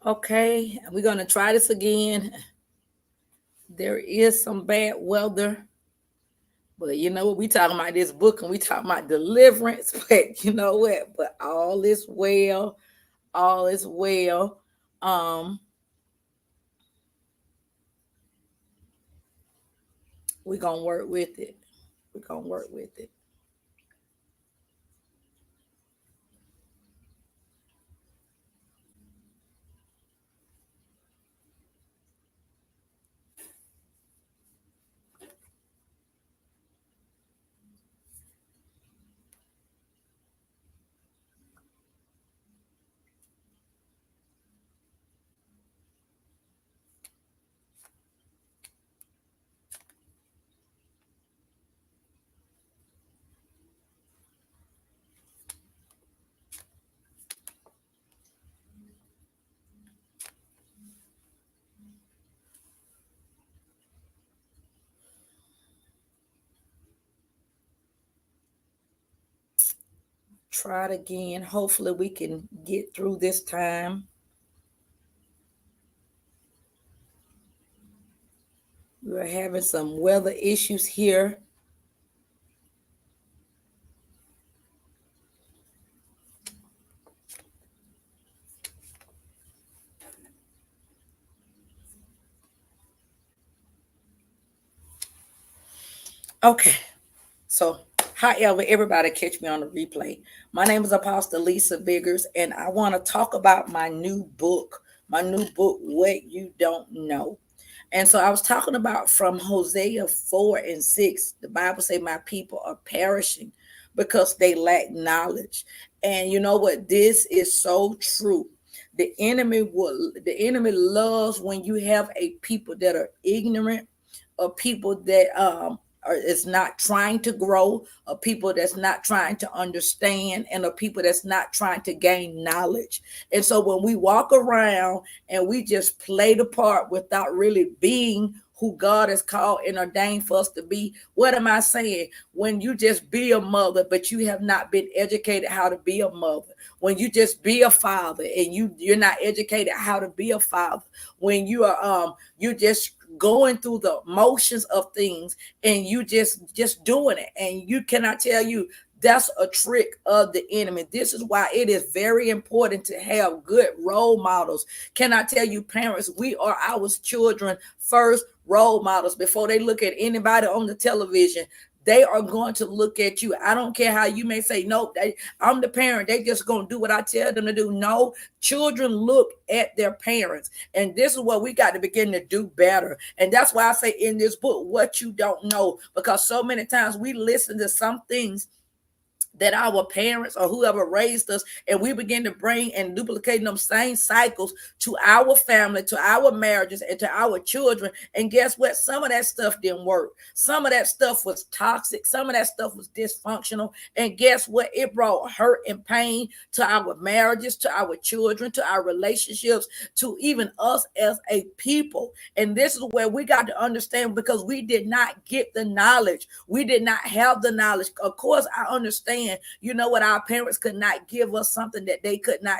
Okay, we're going to try this again. There is some bad weather, but you know what? We talking about this book and we talking about deliverance, but you know what? But all is well. All is well. Um, we're going to work with it. We're going to work with it. Try it again. Hopefully, we can get through this time. We're having some weather issues here. Okay, so however, everybody catch me on the replay. My name is Apostle AleciaBiggers, and I want to talk about my new book. My new book, What You Don't Know. And so I was talking about from Hosea 4 and 6. The Bible say my people are perishing because they lack knowledge. And you know what? This is so true. The enemy loves when you have a people that are ignorant, or people that is not trying to grow, or people that's not trying to understand, and a people that's not trying to gain knowledge. And so when we walk around and we just play the part without really being who God has called and ordained for us to be. What am I saying? When you just be a mother, but you have not been educated how to be a mother. When you just be a father and you're not educated how to be a father. When you just going through the motions of things and you just doing it, and you cannot tell you, that's a trick of the enemy. This is why it is very important to have good role models. Can I tell you, parents, we are our children first role models before they look at anybody on the television. They are going to look at you. I don't care how you may say, no, I'm the parent. They just going to do what I tell them to do. No, children look at their parents. And this is what we got to begin to do better. And that's why I say in this book, what you don't know, because so many times we listen to some things that our parents or whoever raised us, and we begin to bring and duplicate them same cycles to our family, to our marriages, and to our children. And guess what? Some of that stuff didn't work. Some of that stuff was toxic. Some of that stuff was dysfunctional. And guess what? It brought hurt and pain to our marriages, to our children, to our relationships, to even us as a people. And this is where we got to understand, because we did not get the knowledge. We did not have the knowledge. Of course, I understand, you know what, our parents could not give us something that they could not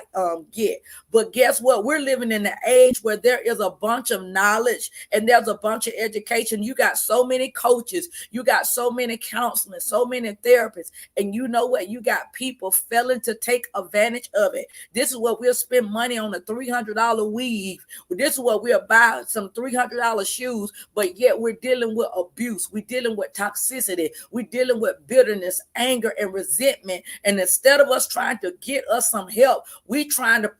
get. But guess what? We're living in an age where there is a bunch of knowledge and there's a bunch of education. You got so many coaches, you got so many counselors, so many therapists, and you know what? You got people failing to take advantage of it. This is what we'll spend money on, a $300 weave. This is what we'll buy, some $300 shoes, but yet we're dealing with abuse. We're dealing with toxicity. We're dealing with bitterness, anger, and resentment. And instead of us trying to get us some help, we trying to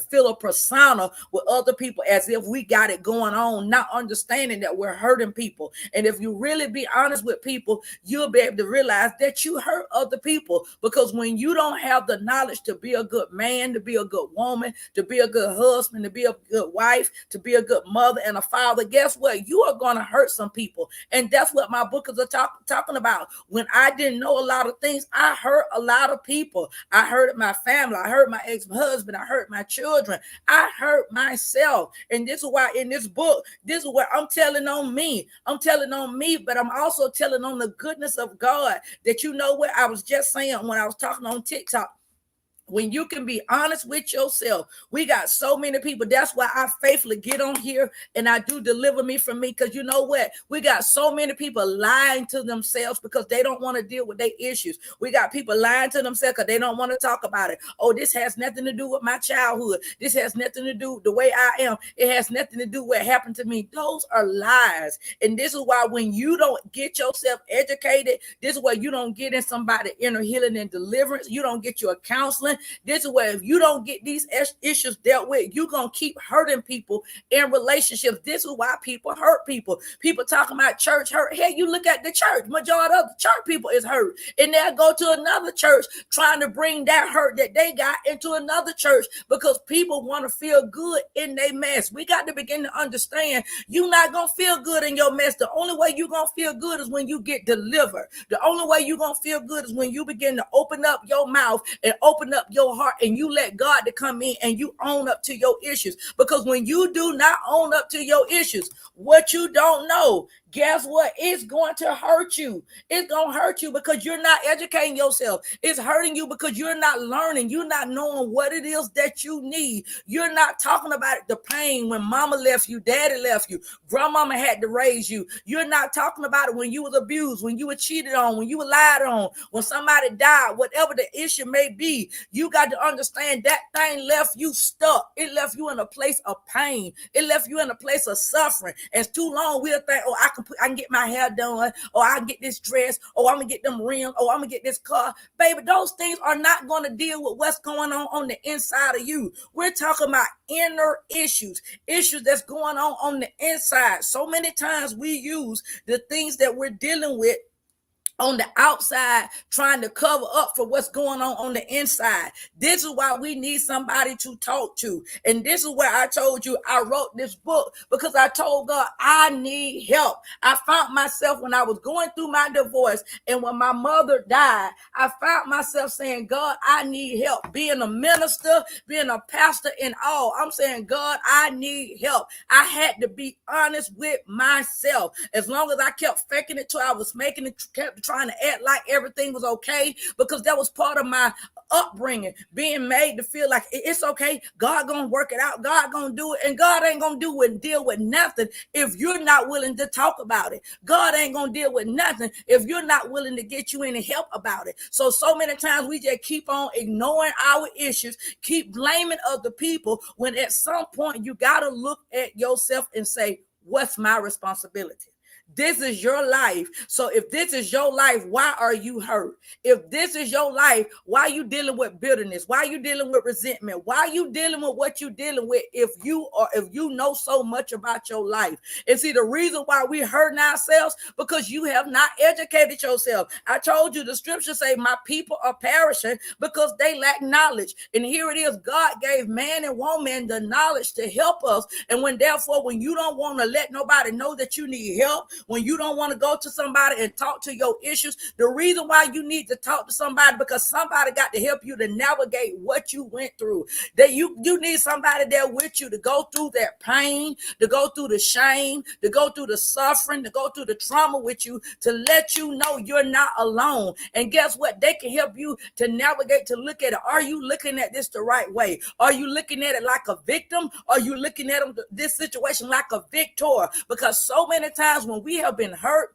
fill a persona with other people as if we got it going on, not understanding that we're hurting people. And if you really be honest with people, you'll be able to realize that you hurt other people, because when you don't have the knowledge to be a good man, to be a good woman, to be a good husband, to be a good wife, to be a good mother and a father, guess what? You are going to hurt some people. And that's what my book is talking about. When I didn't know a lot of things, I hurt a lot of people. I hurt my family. I hurt my ex-husband. I hurt my children. I hurt myself. And this is why in this book, this is where I'm telling on me. I'm telling on me, but I'm also telling on the goodness of God. That, you know what, I was just saying when I was talking on TikTok, when you can be honest with yourself. We got so many people. That's why I faithfully get on here and I do deliver me from me. Because you know what? We got so many people lying to themselves because they don't want to deal with their issues. We got people lying to themselves because they don't want to talk about it. Oh, this has nothing to do with my childhood. This has nothing to do with the way I am. It has nothing to do with what happened to me. Those are lies. And this is why when you don't get yourself educated, this is why you don't get in somebody inner healing and deliverance. You don't get your counseling. This is where if you don't get these issues dealt with, you're going to keep hurting people in relationships. This is why people hurt people. People talking about church hurt. Hey, you look at the church. Majority of the church people is hurt. And they'll go to another church trying to bring that hurt that they got into another church because people want to feel good in their mess. We got to begin to understand you're not going to feel good in your mess. The only way you're going to feel good is when you get delivered. The only way you're going to feel good is when you begin to open up your mouth and open up your heart and you let God to come in and you own up to your issues. Because when you do not own up to your issues, what you don't know, guess what? It's going to hurt you. It's going to hurt you because you're not educating yourself. It's hurting you because you're not learning. You're not knowing what it is that you need. You're not talking about the pain when mama left you, daddy left you, grandmama had to raise you. You're not talking about it when you was abused, when you were cheated on, when you were lied on, when somebody died, whatever the issue may be. You got to understand that thing left you stuck. It left you in a place of pain. It left you in a place of suffering. And too long we'll think, oh, I can get my hair done, or I can get this dress, or I'm gonna get them rims, or I'm gonna get this car. Baby, those things are not gonna deal with what's going on the inside of you. We're talking about inner issues that's going on the inside. So many times we use the things that we're dealing with on the outside, trying to cover up for what's going on the inside. This is why we need somebody to talk to. And this is where I told you I wrote this book, because I told God I need help. I found myself when I was going through my divorce and when my mother died, I found myself saying, God, I need help. Being a minister, being a pastor and all, I'm saying, God, I need help. I had to be honest with myself. As long as I kept faking it till I was making it, kept trying to act like everything was okay, because that was part of my upbringing, being made to feel like it's okay. God gonna work it out. God gonna do it. And God ain't gonna do it and deal with nothing if you're not willing to talk about it. God ain't gonna deal with nothing if you're not willing to get you any help about it. So many times we just keep on ignoring our issues, keep blaming other people, when at some point you gotta look at yourself and say, what's my responsibility? This is your life. So if this is your life, why are you hurt? If this is your life, why are you dealing with bitterness? Why are you dealing with resentment? Why are you dealing with what you're dealing with if you know so much about your life? And see, the reason why we're hurting ourselves, because you have not educated yourself. I told you the scripture say, my people are perishing because they lack knowledge. And here it is. God gave man and woman the knowledge to help us. And when you don't want to let nobody know that you need help, when you don't want to go to somebody and talk to your issues, the reason why you need to talk to somebody, because somebody got to help you to navigate what you went through. That you need somebody there with you to go through that pain, to go through the shame, to go through the suffering, to go through the trauma with you, to let you know you're not alone. And guess what? They can help you to navigate, to look at it. Are you looking at this the right way? Are you looking at it like a victim? Are you looking at this situation like a victor? Because so many times when we have been hurt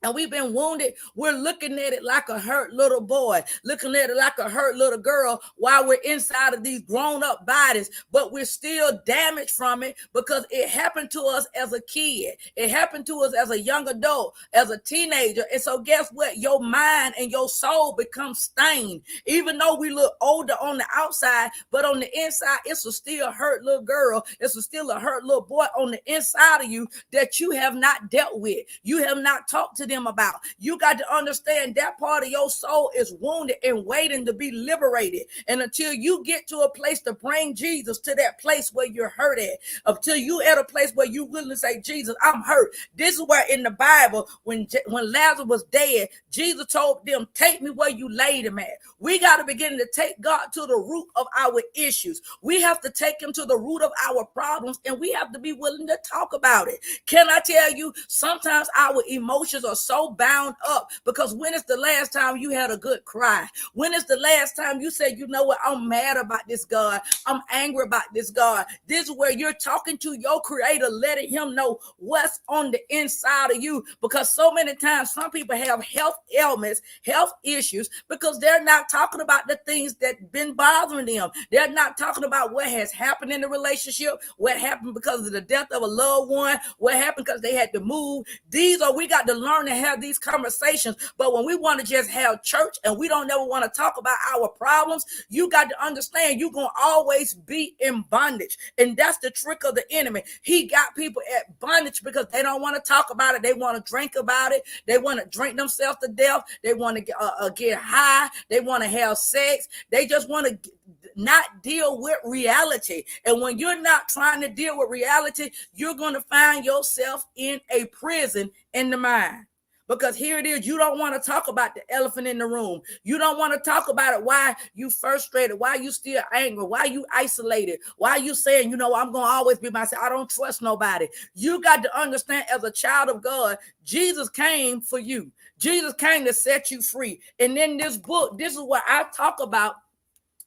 and we've been wounded, we're looking at it like a hurt little boy, looking at it like a hurt little girl while we're inside of these grown-up bodies, but we're still damaged from it because it happened to us as a kid. It happened to us as a young adult, as a teenager. And so guess what? Your mind and your soul become stained. Even though we look older on the outside, but on the inside, it's a still hurt little girl. It's still a hurt little boy on the inside of you that you have not dealt with. You have not talked to them about. You got to understand that part of your soul is wounded and waiting to be liberated. And until you get to a place to bring Jesus to that place where you're hurt at, until you at a place where you willing to say, Jesus, I'm hurt. This is where in the Bible, when Lazarus was dead, Jesus told them, take me where you laid him at. We got to begin to take God to the root of our issues. We have to take him to the root of our problems, and we have to be willing to talk about it. Can I tell you, sometimes our emotions are so bound up, because when is the last time you had a good cry? When is the last time you said, you know what, I'm mad about this, God. I'm angry about this, God. This is where you're talking to your creator, letting him know what's on the inside of you. Because so many times some people have health ailments, health issues, because they're not talking about the things that been bothering them. They're not talking about what has happened in the relationship, what happened because of the death of a loved one, what happened because they had to move. We got to learn to have these conversations. But when we want to just have church and we don't never want to talk about our problems, you got to understand you're going to always be in bondage. And that's the trick of the enemy. He got people at bondage because they don't want to talk about it. They want to drink about it. They want to drink themselves to death. They want to get high. They want to have sex. They just want to not deal with reality. And when you're not trying to deal with reality, you're going to find yourself in a prison in the mind. Because here it is, you don't want to talk about the elephant in the room. You don't want to talk about it, why you frustrated, why you still angry, why you isolated, why you saying, you know, I'm going to always be myself. I don't trust nobody. You got to understand, as a child of God, Jesus came for you. Jesus came to set you free. And in this book, this is what I talk about,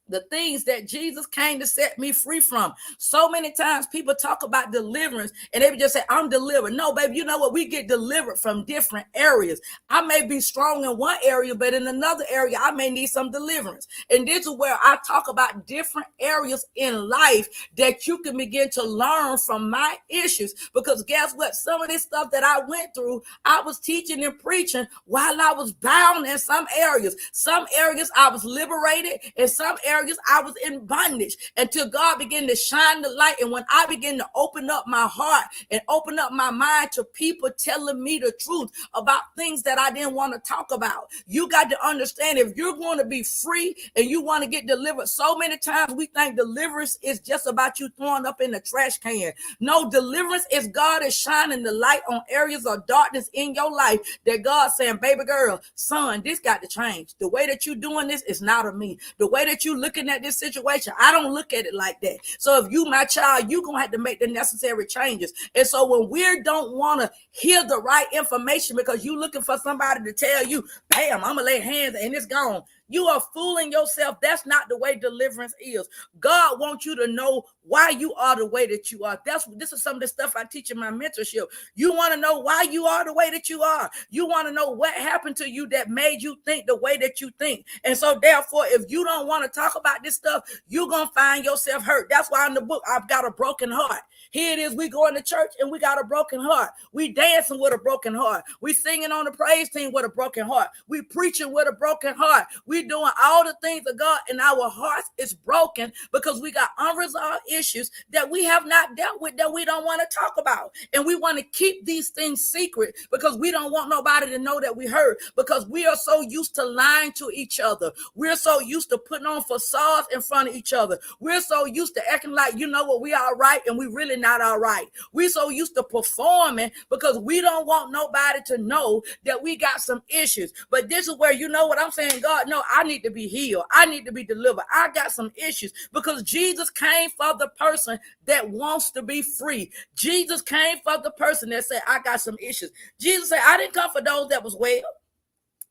the things that Jesus came to set me free from. So many times people talk about deliverance and they just say, I'm delivered. No, baby, you know what? We get delivered from different areas. I may be strong in one area, but in another area, I may need some deliverance. And this is where I talk about different areas in life that you can begin to learn from my issues. Because guess what? Some of this stuff that I went through, I was teaching and preaching while I was bound in some areas. Some areas I was liberated, and some areas I was in bondage, until God began to shine the light. And when I began to open up my heart and open up my mind to people telling me the truth about things that I didn't want to talk about, you got to understand, if you're going to be free and you want to get delivered, so many times we think deliverance is just about you throwing up in the trash can. No, deliverance is God is shining the light on areas of darkness in your life that God's saying, baby girl, son, this got to change. The way that you're doing this is not of me. The way that you looking at this situation, I don't look at it like that. So if you my child, you're going to have to make the necessary changes. And so when we don't want to hear the right information because you looking for somebody to tell you, bam, I'm going to lay hands and it's gone, you are fooling yourself. That's not the way deliverance is. God wants you to know why you are the way that you are. This is some of the stuff I teach in my mentorship. You want to know why you are the way that you are. You want to know what happened to you that made you think the way that you think. And so therefore, if you don't want to talk about this stuff, you're going to find yourself hurt. That's why in the book, I've got a broken heart. Here it is. We going to church and we got a broken heart. We dancing with a broken heart. We singing on the praise team with a broken heart. We preaching with a broken heart. We doing all the things of God, and our hearts is broken because we got unresolved issues that we have not dealt with, that we don't want to talk about. And we want to keep these things secret because we don't want nobody to know that we hurt, because we are so used to lying to each other. We're so used to putting on facades in front of each other. We're so used to acting like, you know what, we all right, and we really not all right. We're so used to performing because we don't want nobody to know that we got some issues. But this is where, you know what I'm saying, God, no, I need to be healed. I need to be delivered. I got some issues, because Jesus came for the person that wants to be free. Jesus came for the person that said, I got some issues. Jesus said, I didn't come for those that was well.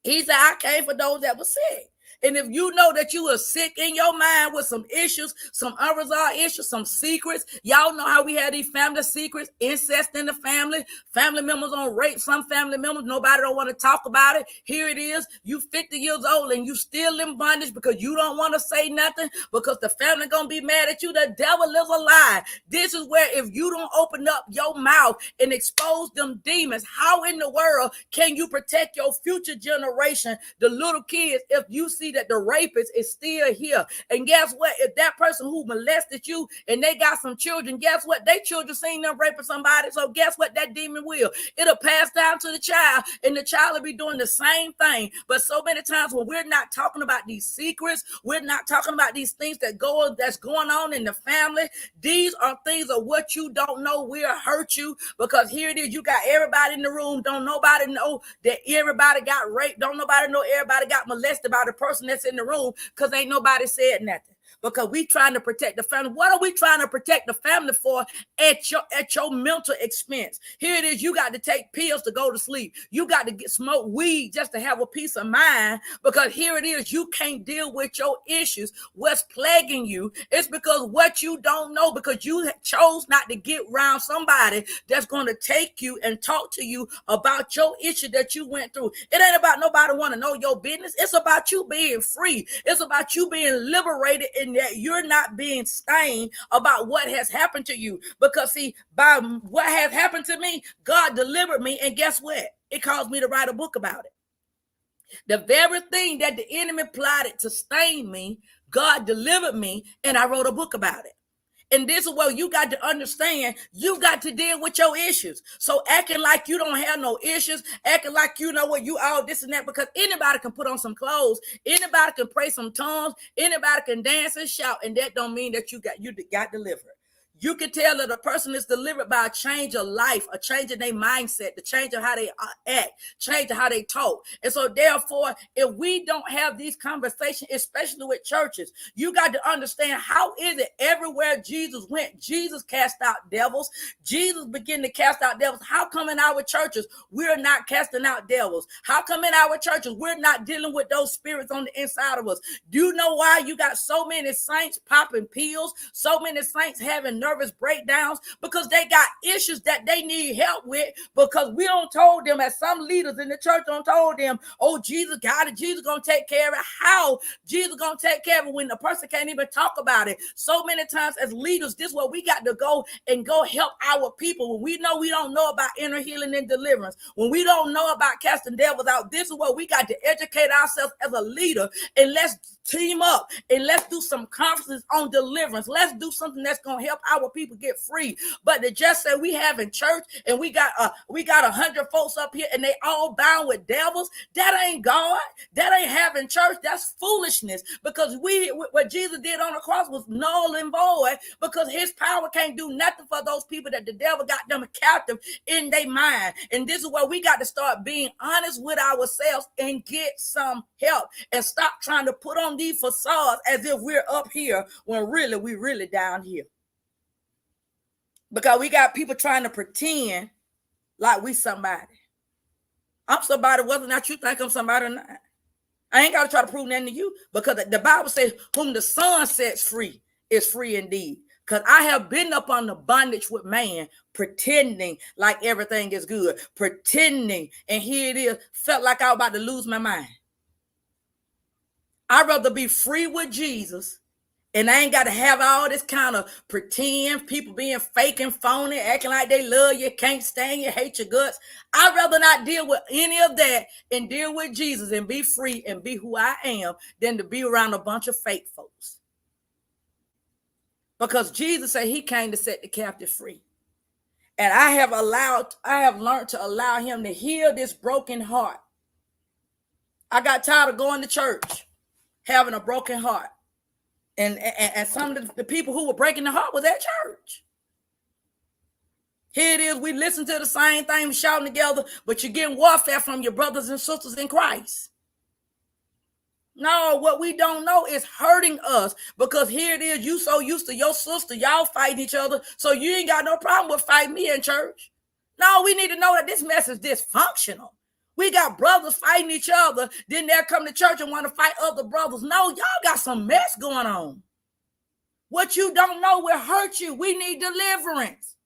He said, I came for those that were sick. And if you know that you are sick in your mind with some issues, some unresolved issues, some secrets, y'all know how we had these family secrets, incest in the family members on rape some family members, nobody don't want to talk about it. Here it is, you 50 years old and you still in bondage because you don't want to say nothing, because the family gonna be mad at you. The devil is a lie. This is where, if you don't open up your mouth and expose them demons, how in the world can you protect your future generation, the little kids, if you see that the rapist is still here? And guess what? If that person who molested you and they got some children, guess what? They children seen them raping somebody. So guess what? That demon will. It'll pass down to the child, and the child will be doing the same thing. But so many times when we're not talking about these secrets, we're not talking about these things that's going on in the family. These are things of what you don't know will hurt you, because here it is. You got everybody in the room. Don't nobody know that everybody got raped. Don't nobody know everybody got molested by the person that's in the room, because ain't nobody said nothing. because we trying to protect the family. What are we trying to protect the family for at your mental expense? Here it is. You got to take pills to go to sleep. You got to smoke weed just to have a peace of mind, because here it is. You can't deal with your issues. What's plaguing you is because what you don't know, because you chose not to get around somebody that's going to take you and talk to you about your issue that you went through. It ain't about nobody want to know your business. It's about you being free. It's about you being liberated, in that you're not being stained about what has happened to you. Because see, by what has happened to me, God delivered me, and guess what? It caused me to write a book about it. The very thing that the enemy plotted to stain me, God delivered me, and I wrote a book about it. And this is what you got to understand. You got to deal with your issues. So acting like you don't have no issues, acting like you know what, you all this and that, because anybody can put on some clothes, anybody can pray some tongues, anybody can dance and shout, and that don't mean that you got delivered. You can tell that a person is delivered by a change of life, a change in their mindset, the change of how they act, change of how they talk. And so therefore, if we don't have these conversations, especially with churches, you got to understand, how is it everywhere Jesus went, Jesus cast out devils, Jesus began to cast out devils. How come in our churches we're not casting out devils? How come in our churches we're not dealing with those spirits on the inside of us? Do you know why you got so many saints popping pills, so many saints having nervous breakdowns? Because they got issues that they need help with, because we don't told them, as some leaders in the church don't told them, oh, Jesus got it, Jesus gonna take care of it. How Jesus gonna take care of it when the person can't even talk about it? So many times as leaders, this is what we got to go help our people. When we know we don't know about inner healing and deliverance, when we don't know about casting devils out, this is what we got to educate ourselves as a leader. And let's team up and let's do some conferences on deliverance. Let's do something that's going to help our people get free. But to just say we have in church and we got 100 folks up here and they all bound with devils, that ain't God. That ain't having church. That's foolishness, because what Jesus did on the cross was null and void, because his power can't do nothing for those people that the devil got them captive in their mind. And this is where we got to start being honest with ourselves and get some help, and stop trying to put on these facades as if we're up here when really we really down here. Because we got people trying to pretend like we somebody. I'm somebody whether or not you think I'm somebody or not. I ain't got to try to prove nothing to you, because the Bible says whom the Son sets free is free indeed. Because I have been up on the bondage with man, pretending like everything is good, pretending, and here it is, felt like I was about to lose my mind. I'd rather be free with Jesus, and I ain't got to have all this kind of pretend, people being fake and phony, acting like they love you, can't stand you, hate your guts. I'd rather not deal with any of that and deal with Jesus and be free and be who I am than to be around a bunch of fake folks. Because Jesus said he came to set the captive free. And I have learned to allow him to heal this broken heart. I got tired of going to church, having a broken heart. And some of the people who were breaking the heart was at church. Here it is, we listen to the same thing, shouting together, but you're getting warfare from your brothers and sisters in Christ. No, what we don't know is hurting us, because here it is, you so used to your sister, y'all fighting each other, so you ain't got no problem with fighting me in church. No, we need to know that this mess is dysfunctional. We got brothers fighting each other, then they'll come to church and want to fight other brothers. No, y'all got some mess going on. What you don't know will hurt you. We need deliverance.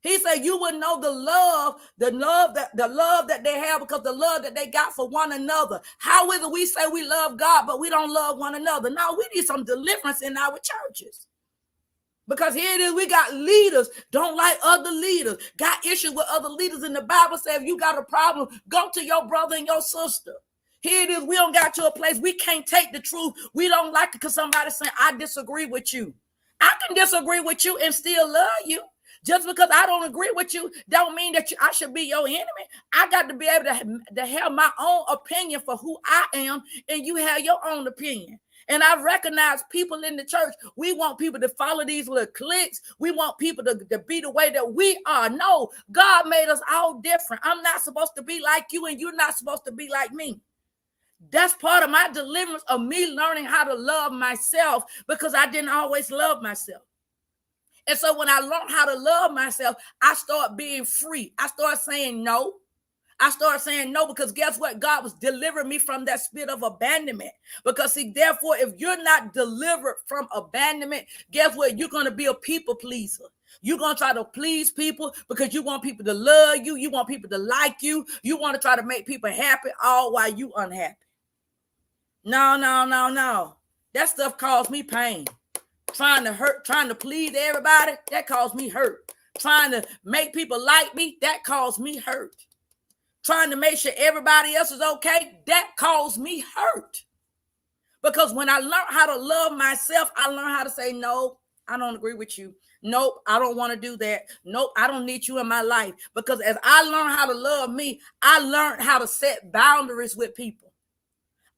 He said you will know the love that they have, because the love that they got for one another. How is it we say we love God, but we don't love one another? No, we need some deliverance in our churches. Because here it is, we got leaders, don't like other leaders, got issues with other leaders. And the Bible says if you got a problem, go to your brother and your sister. Here it is, we don't got to a place we can't take the truth. We don't like it because somebody's saying, I disagree with you. I can disagree with you and still love you. Just because I don't agree with you don't mean that I should be your enemy. I got to be able to have my own opinion for who I am, and you have your own opinion. And I recognize people in the church, we want people to follow these little cliques. We want people to be the way that we are. No, God made us all different. I'm not supposed to be like you, and you're not supposed to be like me. That's part of my deliverance of me learning how to love myself, because I didn't always love myself. And so when I learned how to love myself, I start being free. I start saying no. I started saying no, because guess what? God was delivering me from that spirit of abandonment. Because see, therefore, if you're not delivered from abandonment, guess what? You're going to be a people pleaser. You're going to try to please people because you want people to love you. You want people to like you. You want to try to make people happy, all while you unhappy. No. That stuff caused me pain. Trying to please everybody, that caused me hurt. Trying to make people like me, that caused me hurt. Trying to make sure everybody else is okay, that caused me hurt. Because when I learned how to love myself, I learned how to say, no, I don't agree with you. Nope, I don't want to do that. Nope, I don't need you in my life. Because as I learned how to love me, I learned how to set boundaries with people.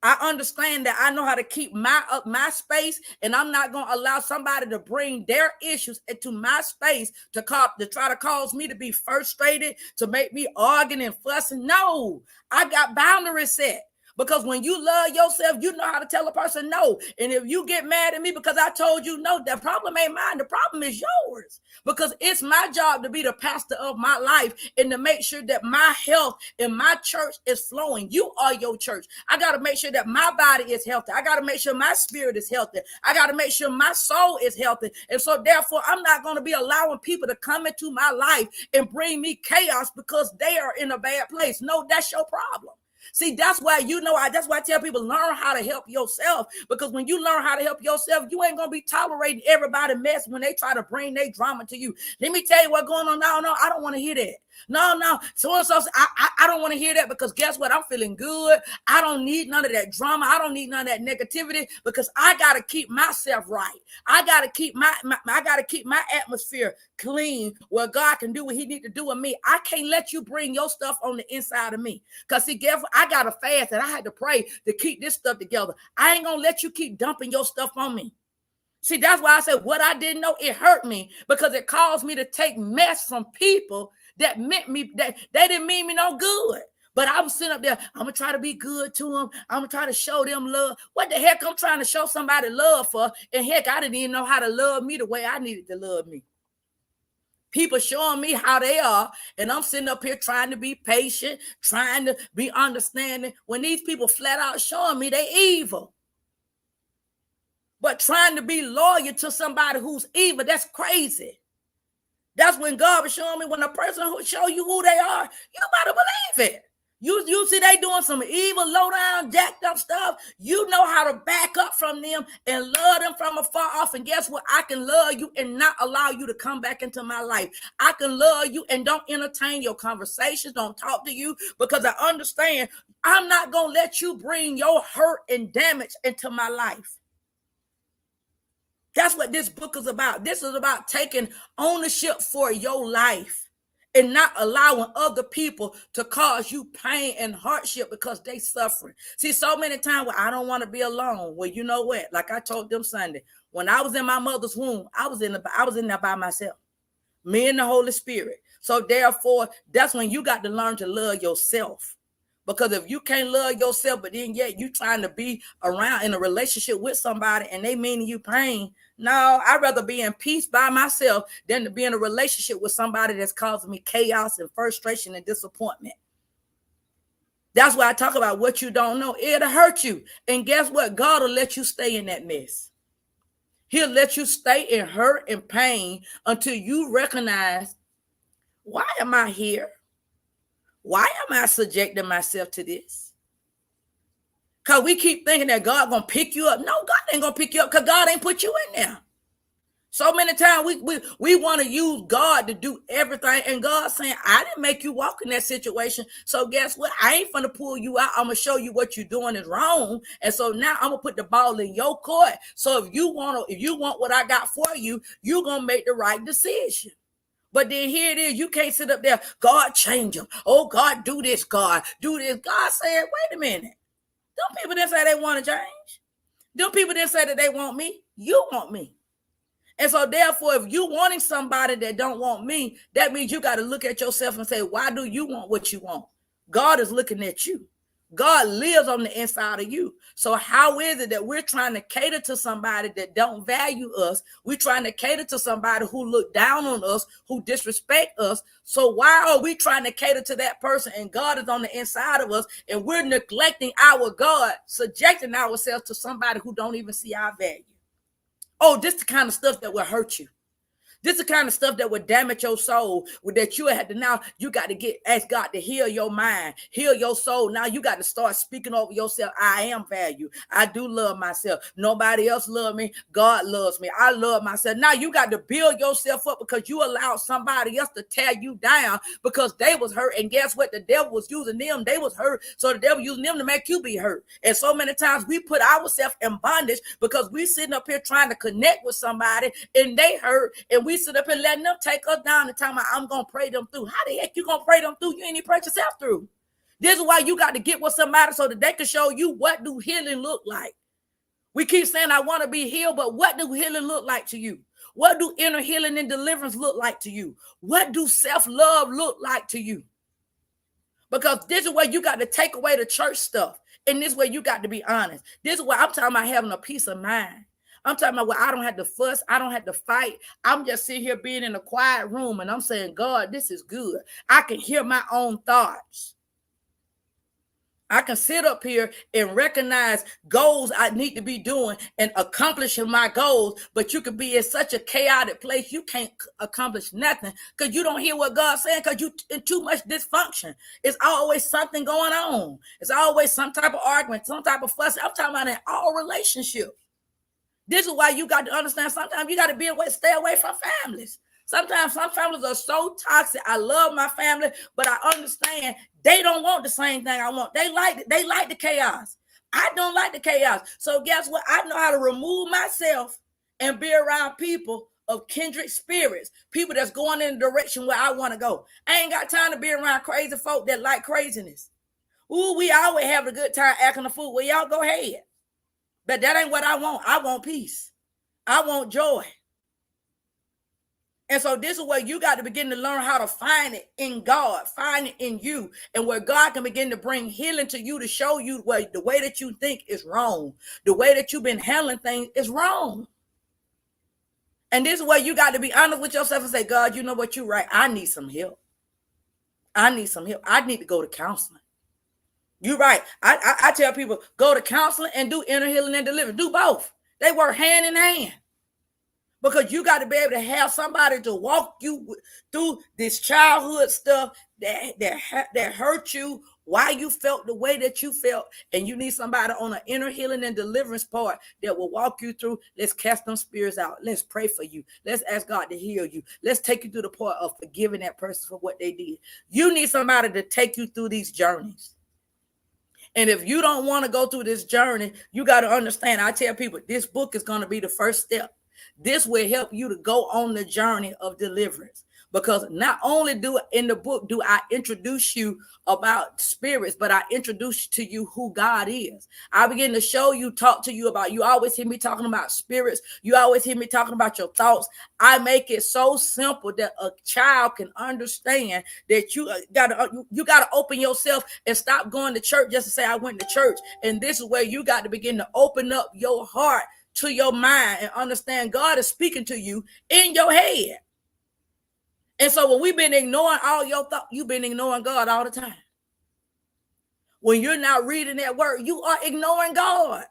I understand that I know how to keep my space, and I'm not going to allow somebody to bring their issues into my space to try to cause me to be frustrated, to make me arguing and fussing. No, I got boundaries set. Because when you love yourself, you know how to tell a person no. And if you get mad at me because I told you no, the problem ain't mine. The problem is yours. Because it's my job to be the pastor of my life and to make sure that my health and my church is flowing. You are your church. I got to make sure that my body is healthy. I got to make sure my spirit is healthy. I got to make sure my soul is healthy. And so therefore, I'm not going to be allowing people to come into my life and bring me chaos because they are in a bad place. No, that's your problem. See, that's why that's why I tell people, learn how to help yourself. Because when you learn how to help yourself, you ain't gonna be tolerating everybody mess when they try to bring their drama to you. Let me tell you what's going on. No, I don't want to hear that. No. So I don't want to hear that, because guess what? I'm feeling good. I don't need none of that drama. I don't need none of that negativity, because I gotta keep myself right. I gotta keep my atmosphere clean, where God can do what he need to do with me. I can't let you bring your stuff on the inside of me. Because see, guess what? I gotta fast and I had to pray to keep this stuff together. I ain't gonna let you keep dumping your stuff on me. See, that's why I said what I didn't know, it hurt me, because it caused me to take mess from people that meant me, that they didn't mean me no good. But I was sitting up there, I'm going to try to be good to them. I'm going to try to show them love. What the heck I'm trying to show somebody love for? And heck, I didn't even know how to love me the way I needed to love me. People showing me how they are, and I'm sitting up here trying to be patient, trying to be understanding, when these people flat out showing me they evil. But trying to be loyal to somebody who's evil, that's crazy. That's when God was showing me, when a person who show you who they are, you better believe it. You see they doing some evil, low down, jacked up stuff. You know how to back up from them and love them from afar off. And guess what? I can love you and not allow you to come back into my life. I can love you and don't entertain your conversations, don't talk to you, because I understand I'm not going to let you bring your hurt and damage into my life. That's what this book is about. This is about taking ownership for your life and not allowing other people to cause you pain and hardship because they suffering. See, so many times where I don't want to be alone. Well, you know what? Like I told them Sunday, when I was in my mother's womb, I was in there by myself, me and the Holy Spirit. So therefore, that's when you got to learn to love yourself. Because if you can't love yourself, but then yet you trying to be around in a relationship with somebody and they meaning you pain, no, I'd rather be in peace by myself than to be in a relationship with somebody that's causing me chaos and frustration and disappointment. That's why I talk about what you don't know. It'll hurt you. And guess what? God will let you stay in that mess. He'll let you stay in hurt and pain until you recognize, why am I here? Why am I subjecting myself to this? Because we keep thinking that God going to pick you up. No, God ain't going to pick you up because God ain't put you in there. So many times we want to use God to do everything. And God's saying, I didn't make you walk in that situation. So guess what? I ain't going to pull you out. I'm going to show you what you're doing is wrong. And so now I'm going to put the ball in your court. So if you want what I got for you, you're going to make the right decision. But then here it is. You can't sit up there. God, change them. Oh, God, do this, God. Do this. God said, wait a minute. Them people didn't say they want to change. Them people didn't say that they want me. You want me. And so therefore, if you wanting somebody that don't want me, that means you got to look at yourself and say, why do you want what you want? God is looking at you. God lives on the inside of you. So how is it that we're trying to cater to somebody that don't value us? We're trying to cater to somebody who look down on us, who disrespect us. So why are we trying to cater to that person and God is on the inside of us and we're neglecting our God, subjecting ourselves to somebody who don't even see our value? Oh, this is the kind of stuff that will hurt you. This is the kind of stuff that would damage your soul, that you had to now, you got to ask God to heal your mind, heal your soul. Now you got to start speaking over yourself. I am valued. I do love myself. Nobody else loves me. God loves me. I love myself. Now you got to build yourself up because you allowed somebody else to tear you down because they was hurt. And guess what? The devil was using them. They was hurt. So the devil using them to make you be hurt. And so many times we put ourselves in bondage because we sitting up here trying to connect with somebody and they hurt, and we sit up and letting them take us down and talking about, I'm going to pray them through. How the heck you going to pray them through? You ain't even pray yourself through. This is why you got to get with somebody so that they can show you what do healing look like. We keep saying, I want to be healed, but what do healing look like to you? What do inner healing and deliverance look like to you? What do self-love look like to you? Because this is where you got to take away the church stuff. And this is where you got to be honest. This is where I'm talking about having a peace of mind. I'm talking about where I don't have to fuss. I don't have to fight. I'm just sitting here being in a quiet room and I'm saying, God, this is good. I can hear my own thoughts. I can sit up here and recognize goals I need to be doing and accomplishing my goals, but you could be in such a chaotic place you can't accomplish nothing because you don't hear what God's saying because you in too much dysfunction. It's always something going on. It's always some type of argument, some type of fuss. I'm talking about in all relationships. This is why you got to understand sometimes you got to stay away from families. Sometimes some families are so toxic. I love my family, but I understand they don't want the same thing I want. They like the chaos. I don't like the chaos. So guess what? I know how to remove myself and be around people of kindred spirits, people that's going in the direction where I want to go. I ain't got time to be around crazy folk that like craziness. Ooh, we always have a good time acting a fool. Well, y'all go ahead. But that ain't what I want. I want peace. I want joy. And so this is where you got to begin to learn how to find it in God, find it in you, and where God can begin to bring healing to you to show you where the way that you think is wrong. The way that you've been handling things is wrong. And this is where you got to be honest with yourself and say, God, you know what, you're right. I need some help. I need some help. I need to go to counseling. You're right. I tell people, go to counseling and do inner healing and deliverance. Do both. They work hand in hand. Because you got to be able to have somebody to walk you through this childhood stuff that hurt you, why you felt the way that you felt. And you need somebody on an inner healing and deliverance part that will walk you through. Let's cast them spirits out. Let's pray for you. Let's ask God to heal you. Let's take you through the part of forgiving that person for what they did. You need somebody to take you through these journeys. And if you don't want to go through this journey, you got to understand, I tell people, this book is going to be the first step. This will help you to go on the journey of deliverance. Because not only in the book do I introduce you about spirits, but I introduce to you who God is. I begin to show you, talk to you about, you always hear me talking about spirits. You always hear me talking about your thoughts. I make it so simple that a child can understand that you got to open yourself and stop going to church just to say I went to church. And this is where you got to begin to open up your heart to your mind and understand God is speaking to you in your head. And so when we've been ignoring all your thoughts, you've been ignoring God all the time. When you're not reading that word, you are ignoring God.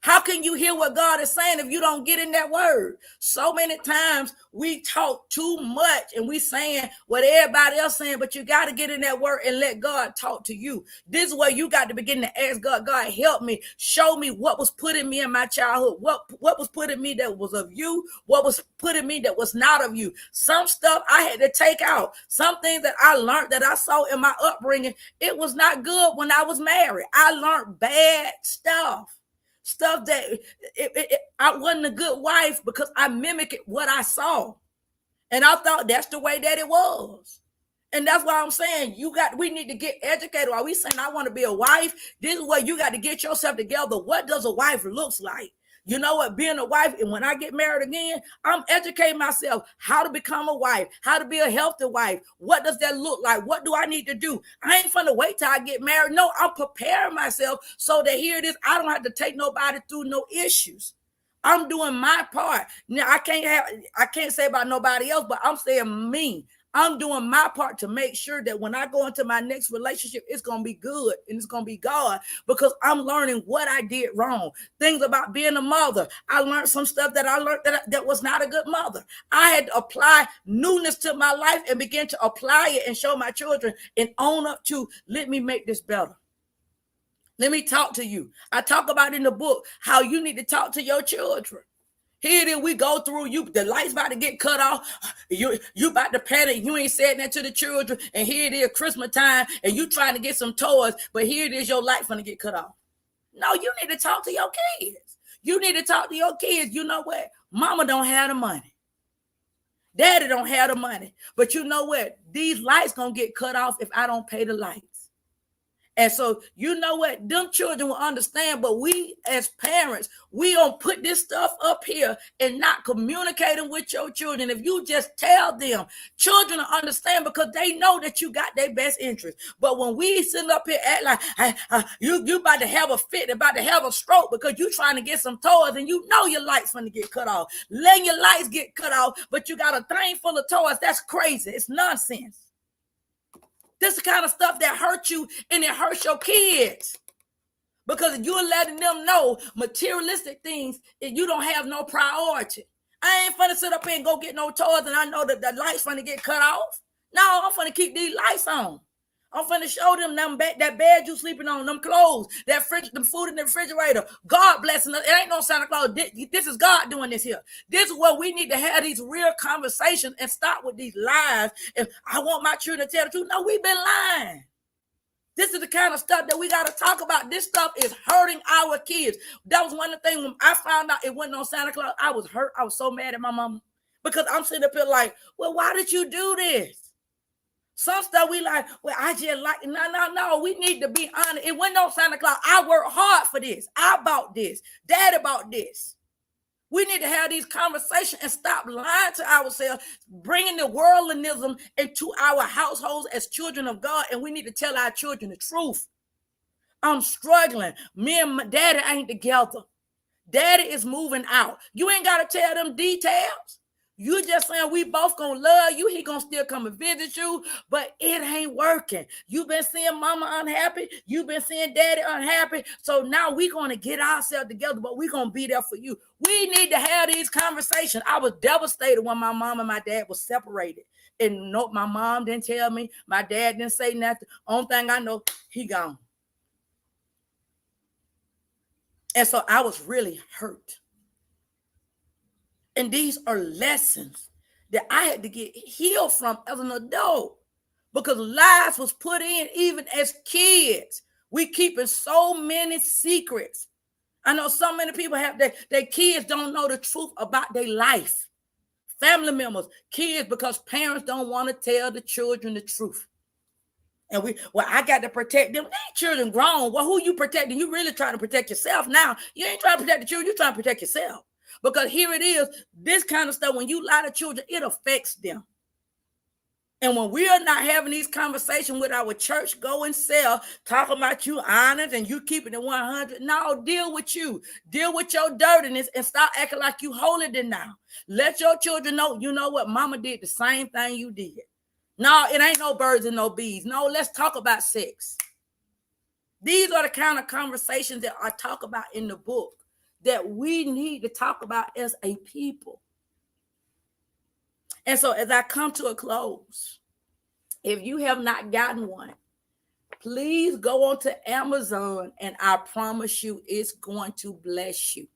How can you hear what God is saying if you don't get in that word? So many times we talk too much and we saying what everybody else saying, but you got to get in that word and let God talk to you. This is where you got to begin to ask God, God, help me. Show me what was put in me in my childhood. What was put in me that was of you? What was put in me that was not of you? Some stuff I had to take out. Some things that I learned that I saw in my upbringing, it was not good when I was married. I learned bad stuff. Stuff that I wasn't a good wife because I mimicked what I saw. And I thought that's the way that it was. And that's why I'm saying we need to get educated. While we saying I want to be a wife, this is where you got to get yourself together. What does a wife look like? You know what? Being a wife, and when I get married again, I'm educating myself how to become a wife, how to be a healthy wife. What does that look like? What do I need to do? I ain't finna wait till I get married. No, I'm preparing myself so that here it is. I don't have to take nobody through no issues. I'm doing my part. Now I can't say about nobody else, but I'm saying me. I'm doing my part to make sure that when I go into my next relationship, it's going to be good and it's going to be God, because I'm learning what I did wrong. Things about being a mother. I learned some stuff that I learned that was not a good mother. I had to apply newness to my life and begin to apply it and show my children and own up to, let me make this better. Let me talk to you. I talk about in the book how you need to talk to your children. Here it is, we go through, the lights about to get cut off. You about to panic. You ain't said that to the children. And here it is, Christmas time, and you trying to get some toys, but here it is, your light gonna get cut off. No, you need to talk to your kids. You need to talk to your kids. You know what? Mama don't have the money. Daddy don't have the money. But you know what? These lights gonna get cut off if I don't pay the lights. And so, you know what? Them children will understand, but we as parents, we don't put this stuff up here and not communicating with your children. If you just tell them, children will understand because they know that you got their best interest. But when we sit up here act like you about to have a fit, about to have a stroke because you trying to get some toys and you know your lights going to get cut off. Letting your lights get cut off, but you got a thing full of toys. That's crazy. It's nonsense. This is the kind of stuff that hurts you and it hurts your kids. Because you're letting them know materialistic things and you don't have no priority. I ain't finna sit up here and go get no toys and I know that the lights finna get cut off. No, I'm finna keep these lights on. I'm finna show them that bed you sleeping on, them clothes, that the food in the refrigerator. God blessing us. It ain't no Santa Claus. This is God doing this here. This is what we need to have these real conversations and stop with these lies. If I want my children to tell the truth, no, we've been lying. This is the kind of stuff that we got to talk about. This stuff is hurting our kids. That was one of the things when I found out it wasn't on Santa Claus. I was hurt. I was so mad at my mama because I'm sitting up here like, well, why did you do this? Some stuff we like, well, I just like, no. We need to be honest. It wasn't on Santa Claus. I worked hard for this. I bought this. Daddy bought this. We need to have these conversations and stop lying to ourselves, bringing the worldlinism into our households as children of God. And we need to tell our children the truth. I'm struggling. Me and my daddy ain't together. Daddy is moving out. You ain't got to tell them details. You just saying we both gonna love you. He gonna still come and visit you, but it ain't working. You've been seeing mama unhappy. You've been seeing daddy unhappy. So now we gonna get ourselves together, but we gonna be there for you. We need to have these conversations. I was devastated when my mom and my dad was separated. And no, my mom didn't tell me. My dad didn't say nothing. Only thing I know, he gone. And so I was really hurt. And these are lessons that I had to get healed from as an adult because lies was put in even as kids. We keeping so many secrets. I know so many people have their kids don't know the truth about their life. Family members, kids, because parents don't want to tell the children the truth. And I got to protect them. They ain't children grown. Well, who you protecting? You really trying to protect yourself now. You ain't trying to protect the children. You trying to protect yourself. Because here it is, this kind of stuff, when you lie to children, it affects them. And when we are not having these conversations with our church going self, talking about you honest and you keeping it 100, no, deal with you. Deal with your dirtiness and stop acting like you holier than now. Let your children know, you know what, mama did the same thing you did. No, it ain't no birds and no bees. No, let's talk about sex. These are the kind of conversations that I talk about in the book that we need to talk about as a people. And so as I come to a close, if you have not gotten one, please go on to Amazon and I promise you it's going to bless you.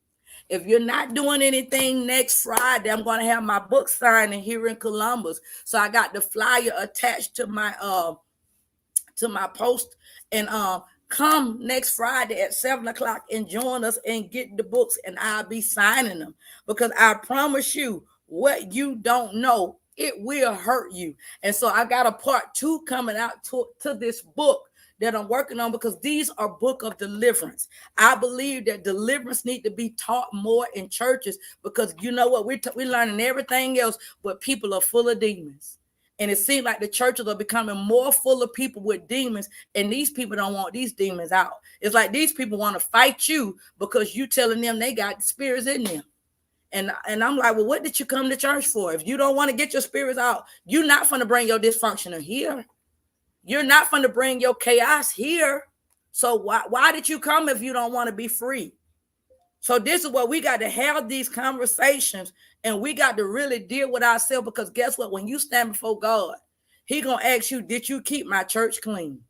If you're not doing anything next Friday, I'm going to have my book signing here in Columbus. So I got the flyer attached to my post and come next Friday at 7:00 and join us and get the books and I'll be signing them because I promise you what you don't know, it will hurt you. And so I got a part 2 coming out to this book that I'm working on, because these are book of deliverance. I believe that deliverance need to be taught more in churches, because you know what, we're learning everything else, but people are full of demons. And it seems like the churches are becoming more full of people with demons, and these people don't want these demons out. It's like these people want to fight you because you telling them they got spirits in them. And I'm like, well, what did you come to church for? If you don't want to get your spirits out, you're not going to bring your dysfunction here. You're not going to bring your chaos here. So why did you come if you don't want to be free? So this is what we got to have, these conversations, and we got to really deal with ourselves, because guess what? When you stand before God, He going to ask you, did you keep my church clean?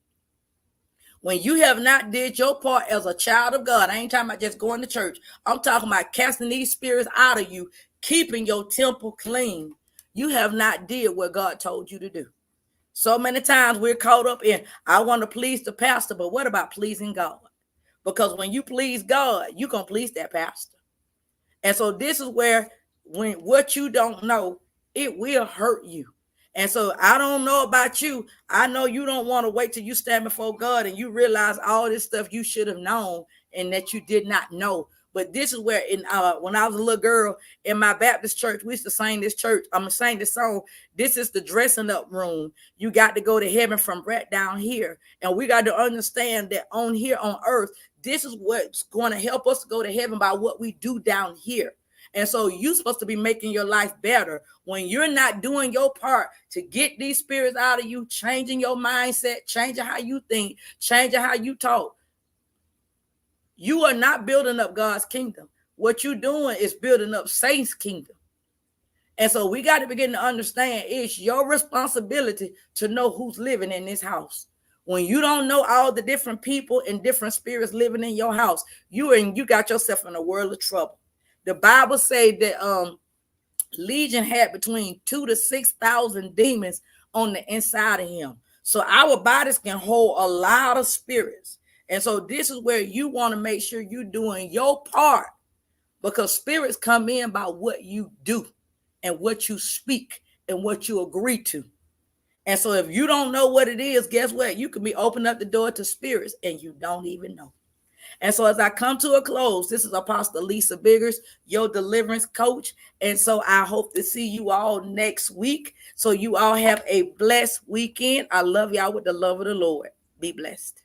When you have not did your part as a child of God, I ain't talking about just going to church. I'm talking about casting these spirits out of you, keeping your temple clean. You have not did what God told you to do. So many times we're caught up in, I want to please the pastor, but what about pleasing God? Because when you please God, you're going to please that pastor. And so this is where, when what you don't know, it will hurt you. And so I don't know about you. I know you don't want to wait till you stand before God and you realize all this stuff you should have known and that you did not know. But this is where, when I was a little girl in my Baptist church, we used to sing this sing this song. This is the dressing up room. You got to go to heaven from right down here. And we got to understand that on here on earth, this is what's going to help us to go to heaven by what we do down here. And so you're supposed to be making your life better. When you're not doing your part to get these spirits out of you, changing your mindset, changing how you think, changing how you talk, you are not building up God's kingdom. What you're doing is building up Satan's kingdom. And so we got to begin to understand it's your responsibility to know who's living in this house. When you don't know all the different people and different spirits living in your house, you got yourself in a world of trouble. The Bible says that Legion had between 2,000 to 6,000 demons on the inside of him. So our bodies can hold a lot of spirits. And so this is where you want to make sure you're doing your part, because spirits come in by what you do and what you speak and what you agree to. And so if you don't know what it is, guess what? You can be opening up the door to spirits and you don't even know. And so as I come to a close, this is Apostle Alecia Biggers, your deliverance coach. And so I hope to see you all next week. So you all have a blessed weekend. I love y'all with the love of the Lord. Be blessed.